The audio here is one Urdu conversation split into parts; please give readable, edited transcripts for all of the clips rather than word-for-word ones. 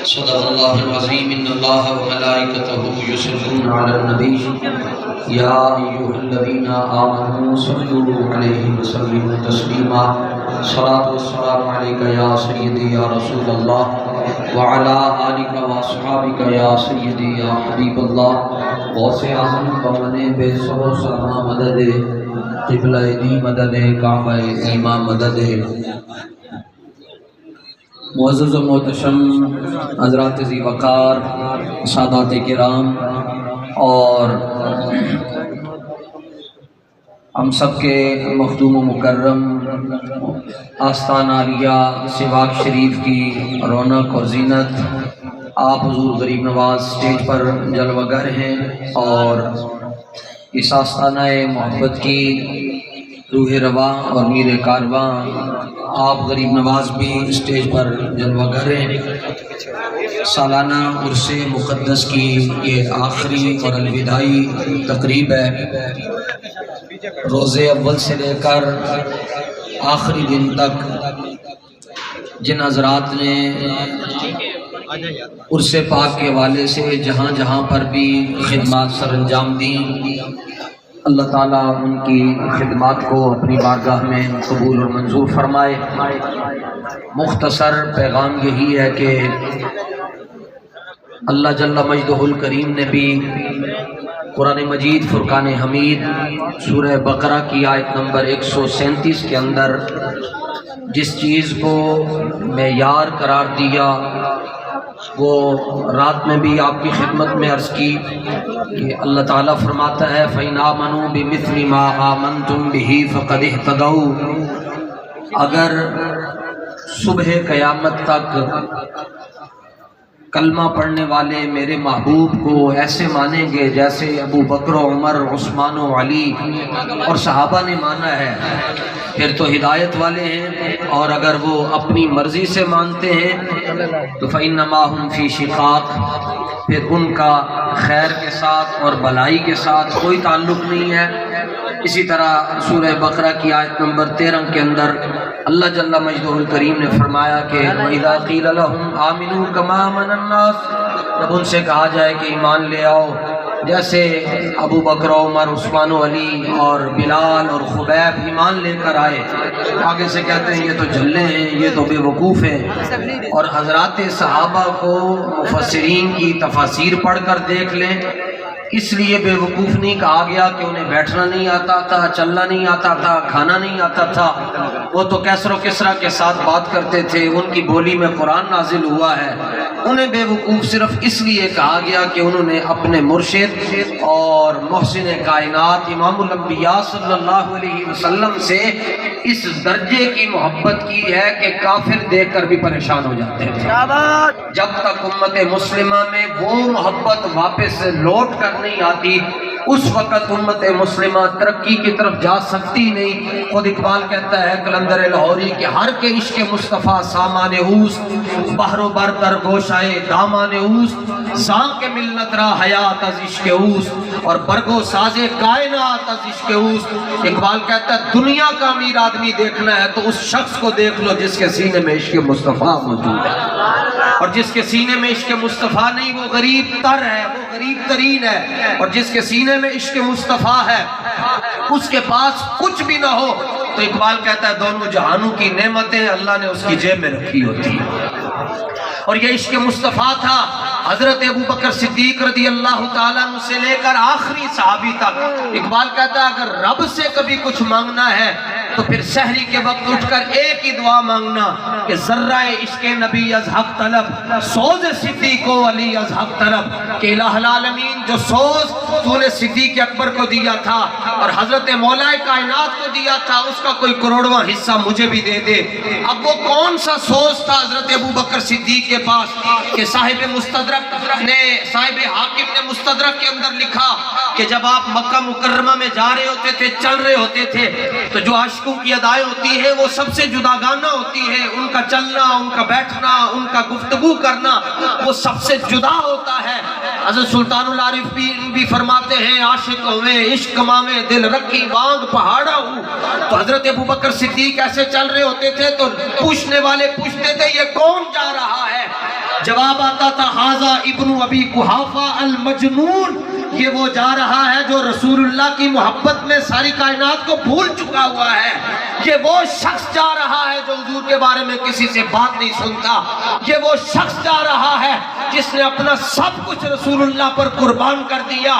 صدق اللہ العظیم ان اللہ وملائکتہ یصلون علی النبی یا ایھا الذین آمنوا صلوا علیہ وسلموا تسلیما صلاۃ والسلام علیک یا سیدی یا رسول اللہ وعلی آلک واصحابک یا سیدی یا حبیب اللہ غوث اعظم بمن بے صبر سلامہ مدد قبلہ دی مدد کعبہ ایمہ مدد معزز و محتشم حضرات ذی وقار سادات کرام اور ہم سب کے مخدوم و مکرم آستان عالیہ سواک شریف کی رونق اور زینت آپ حضور غریب نواز اسٹیج پر جلوہ گر ہیں اور اس آستانہ محبت کی روح رواں اور میر کارواں آپ غریب نواز بھی اسٹیج پر جلوہ گر ہیں۔ سالانہ عرس مقدس کی یہ آخری اور الوداعی تقریب ہے۔ روزے اول سے لے کر آخری دن تک جن حضرات نے عرس پاک کے حوالے سے جہاں جہاں پر بھی خدمات سر انجام دیں، اللہ تعالیٰ ان کی خدمات کو اپنی بارگاہ میں قبول اور منظور فرمائے۔ مختصر پیغام یہی ہے کہ اللہ جل مجدہ الکریم نے بھی قرآن مجید فرقان حمید سورہ بقرہ کی آیت نمبر 137 کے اندر جس چیز کو معیار قرار دیا وہ رات میں بھی آپ کی خدمت میں عرض کی کہ اللہ تعالیٰ فرماتا ہے فَإِنْ آمَنُوا بِمِثْلِ مَا آمَنْتُمْ بِهِ فَقَدِ اهْتَدَوْا، اگر صبح قیامت تک کلمہ پڑھنے والے میرے محبوب کو ایسے مانیں گے جیسے ابو بکر و عمر عثمان و علی اور صحابہ نے مانا ہے، پھر تو ہدایت والے ہیں۔ اور اگر وہ اپنی مرضی سے مانتے ہیں تو فَإِنَّمَا هُمْ فِي شِقَاقٍ، پھر ان کا خیر کے ساتھ اور بھلائی کے ساتھ کوئی تعلق نہیں ہے۔ اسی طرح سورہ بقرہ کی آیت نمبر 13 کے اندر اللہ جل مجدہ الکریم نے فرمایا کہ وَإِذَا قِيلَ لَهُمْ آمِنُوا كَمَا آمَنَ النَّاسُ، جب ان سے کہا جائے کہ ایمان لے آؤ جیسے ابو بکر عمر عثمان و علی اور بلال اور خبیب ایمان لے کر آئے، آگے سے کہتے ہیں یہ تو جھلے ہیں، یہ تو بے وقوف ہیں۔ اور حضرات صحابہ کو مفسرین کی تفاسیر پڑھ کر دیکھ لیں، اس لیے بے وقوف نہیں کہا گیا کہ انہیں بیٹھنا نہیں آتا تھا، چلنا نہیں آتا تھا، کھانا نہیں آتا تھا، وہ تو کیسر و کسرا کے ساتھ بات کرتے تھے، ان کی بولی میں قرآن نازل ہوا ہے۔ انہیں بے وقوف صرف اس لیے کہا گیا کہ انہوں نے اپنے مرشد اور محسن کائنات امام الانبیاء صلی اللہ علیہ وسلم سے اس درجے کی محبت کی ہے کہ کافر دیکھ کر بھی پریشان ہو جاتے ہیں۔ جب تک امت مسلمہ میں وہ محبت واپس لوٹ کر نہیں آتی اس وقت امت مسلمہ ترقی کی طرف جا سکتی نہیں۔ خود اقبال کہتا ہے کلندر لاہوری کہ ہر کے عشق مصطفیٰ سامان اوست، بحر و بر در گوشائے دامان اوست، زان کے ملت را حیات از عشق اوست اور برگو ساز کائنات از عشق اوست۔ اقبال کہتا ہے دنیا کا امیر آدمی دیکھنا ہے تو اس شخص کو دیکھ لو جس کے سینے میں عشق مصطفیٰ موجود ہے، اور جس کے سینے میں عشق مصطفیٰ نہیں وہ غریب تر ہے، وہ غریب ترین ہے، اور جس کے سینے میں عشق مصطفیٰ ہے اس کے پاس کچھ بھی نہ ہو تو اقبال کہتا ہے دونوں جہانوں کی نعمتیں اللہ نے اس کی جیب میں رکھی ہوتی ہیں۔ اور یہ عشق مصطفیٰ تھا حضرت ابو بکر صدیق رضی اللہ تعالیٰ عنہ سے لے کر آخری صحابی تک۔ اقبال کہتا ہے اگر رب سے کبھی کچھ مانگنا ہے تو پھر سحری کے وقت اٹھ کر ایک ہی دعا مانگنا کہ ذرہ عشق نبی از حق طلب، سوز صدیق و علی از حق طلب، کہ الہ العالمین جو سوز تو نے صدیق اکبر کو دیا تھا اور حضرت مولا کائنات کو دیا تھا اس کا کوئی کروڑواں حصہ مجھے بھی دے دے۔ اب وہ کون سا سوز تھا حضرت ابو بکر صدیق کے پاس کہ صاحب مستدرک نے، صاحب حاکم نے مستدرک کے اندر لکھا کہ جب آپ مکہ مکرمہ میں جا رہے ہوتے تھے، چل رہے ہوتے تھے تو جو عشق عاشقوں کی ادائیں ہوتی ہیں وہ سب سے جداگانہ ہوتی ہیں، ان کا چلنا، ان کا بیٹھنا، ان کا گفتگو کرنا وہ سب سے جدا ہوتا ہے۔ حضرت سلطان العارف بھی فرماتے ہیں عاشق ہوئے عشق مامے دل رکھی وانگ پہاڑا ہوں۔ تو حضرت ابوبکر صدیق ایسے چل رہے ہوتے تھے تو پوچھنے والے پوچھتے تھے یہ کون جا رہا ہے؟ جواب آتا تھا ھذا ابن ابی قحافہ المجنون، یہ وہ جا رہا ہے جو رسول اللہ کی محبت میں ساری کائنات کو بھول چکا ہوا ہے، یہ وہ شخص جا رہا ہے جو حضور کے بارے میں کسی سے بات نہیں سنتا، یہ وہ شخص جا رہا ہے جس نے اپنا سب کچھ رسول اللہ پر قربان کر دیا،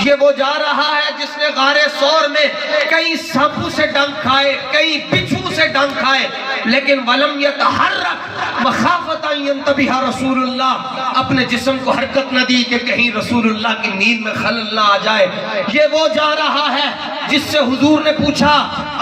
یہ وہ جا رہا ہے جس نے غار ثور میں کئی سانپوں سے ڈنک کھائے، کئی بچھو سے ڈنک کھائے، لیکن ولم یتحرک مخافۃ ان ینتبہ رسول اللہ، اپنے جسم کو حرکت نہ دی کہ کہیں رسول اللہ کی نیند میں خلل نہ آ جائے۔ یہ وہ جا رہا ہے جس سے حضور نے پوچھا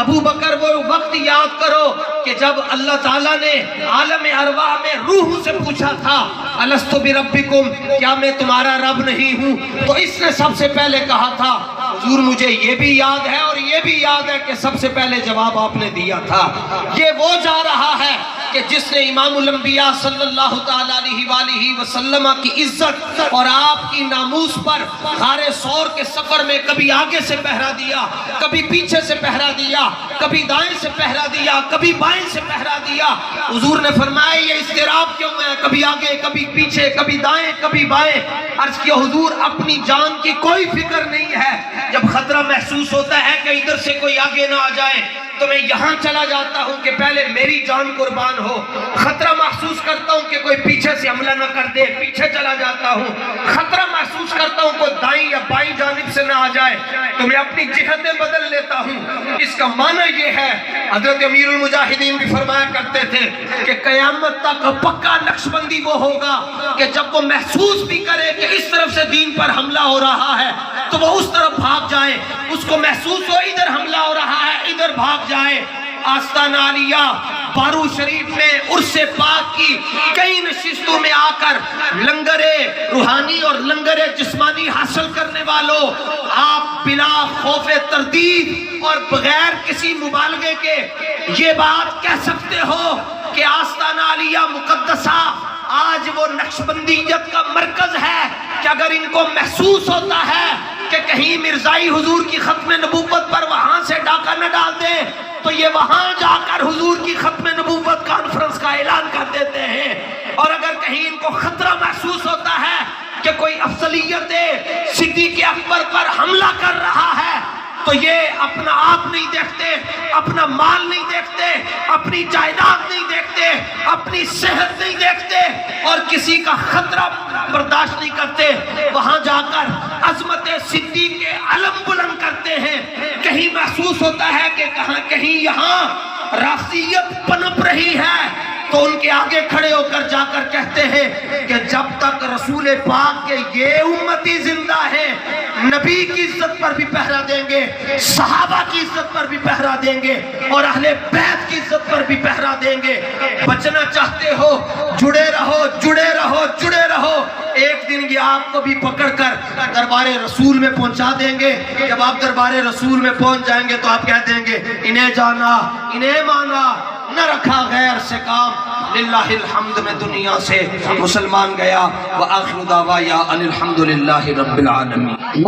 ابو بکر وہ وقت یاد کرو کہ جب اللہ تعالیٰ نے عالم ارواح میں روح سے پوچھا تھا الستو بربکم، کیا میں تمہارا رب نہیں ہوں؟ تو اس نے سب سے پہلے کہا تھا حضور مجھے یہ بھی یاد ہے اور یہ بھی یاد ہے کہ سب سے پہلے جواب آپ نے دیا تھا۔ یہ وہ جا رہا ہے کہ جس نے امام الانبیاء صلی اللہ تعالیٰ علیہ وآلہ وسلم کی عزت اور آپ کی ناموس پر غار ثور کے سفر میں کبھی آگے سے پہرا دیا، کبھی پیچھے سے پہرا دیا، کبھی دائیں سے پہرا دیا، کبھی بائیں سے پہرا دیا۔ حضور نے فرمایا یہ اضطراب کیوں ہے؟ کبھی آگے، کبھی پیچھے، کبھی دائیں، کبھی بائیں۔ عرض کیا حضور اپنی جان کی کوئی فکر نہیں ہے، جب خطرہ محسوس ہوتا ہے کہ ادھر سے کوئی آگے نہ آ جائے تو میں یہاں چلا جاتا ہوں کہ پہلے میری جان قربان ہو، خطرہ محسوس کرتا ہوں کہ کوئی پیچھے سے حملہ نہ کر دے، پیچھے چلا جاتا ہوں، خطرہ محسوس کرتا ہوں کوئی دائیں یا بائیں جانب سے نہ آ جائے تو میں اپنی جہتیں بدل لیتا ہوں۔ اس کا معنی یہ ہے، حضرت امیر المجاہدین بھی فرمایا کرتے تھے کہ قیامت تک پکا نقشبندی وہ ہوگا کہ جب وہ محسوس بھی کرے کہ اس طرف سے دین پر حملہ ہو رہا ہے تو وہ اس طرف بھاگ جائے، اس کو محسوس ہو ادھر حملہ ہو رہا ہے ادھر بھاگ جائے۔ آستانہ عالیہ بارو شریف میں عرس پاک کی کئی نشستوں میں آ کر لنگر روحانی اور لنگر جسمانی حاصل کرنے والوں آپ بلا خوف تردید اور بغیر کسی مبالغے کے یہ بات کہہ سکتے ہو کہ آستانہ عالیہ مقدسہ آج وہ نقشبندیت کا مرکز ہے کہ اگر ان کو محسوس ہوتا ہے کہ کہیں مرزائی حضور کی ختم نبوت پر وہاں سے ڈاکہ نہ ڈال دیں تو یہ وہاں جا کر حضور کی ختم نبوت کانفرنس کا اعلان کر دیتے ہیں، اور اگر کہیں ان کو خطرہ محسوس ہوتا ہے کہ کوئی افضلیت صدیق اکبر پر حملہ کر رہا ہے تو یہ اپنا آپ نہیں دیکھتے، اپنا مال نہیں دیکھتے، اپنی جائیداد نہیں دیکھتے، اپنی صحت نہیں دیکھتے اور کسی کا خطرہ برداشت نہیں کرتے، وہاں جا کر عظمت صدیق کے علم بلند کرتے ہیں۔ کہیں محسوس ہوتا ہے کہ کہیں یہاں رافضیت پنپ رہی ہے تو ان کے آگے کھڑے ہو کر جا کر کہتے ہیں کہ جب تک رسول پاک کے یہ امتی زندہ ہے نبی کی عزت پر بھی پہرا دیں گے، صحابہ کی عزت پر بھی پہرا دیں گے اور اہل بیت کی عزت پر بھی پہرا دیں گے۔ بچنا چاہتے ہو جڑے رہو جڑے رہو جڑے رہو، ایک دن یہ آپ کو بھی پکڑ کر دربار رسول میں پہنچا دیں گے۔ جب آپ دربار رسول میں پہنچ جائیں گے تو آپ کہہ دیں گے انہیں جانا انہیں مانا نہ رکھا غیر سے کام، للہ الحمد میں دنیا سے مسلمان گیا۔ وآخر دعوایا ان الحمدللہ رب العالمین۔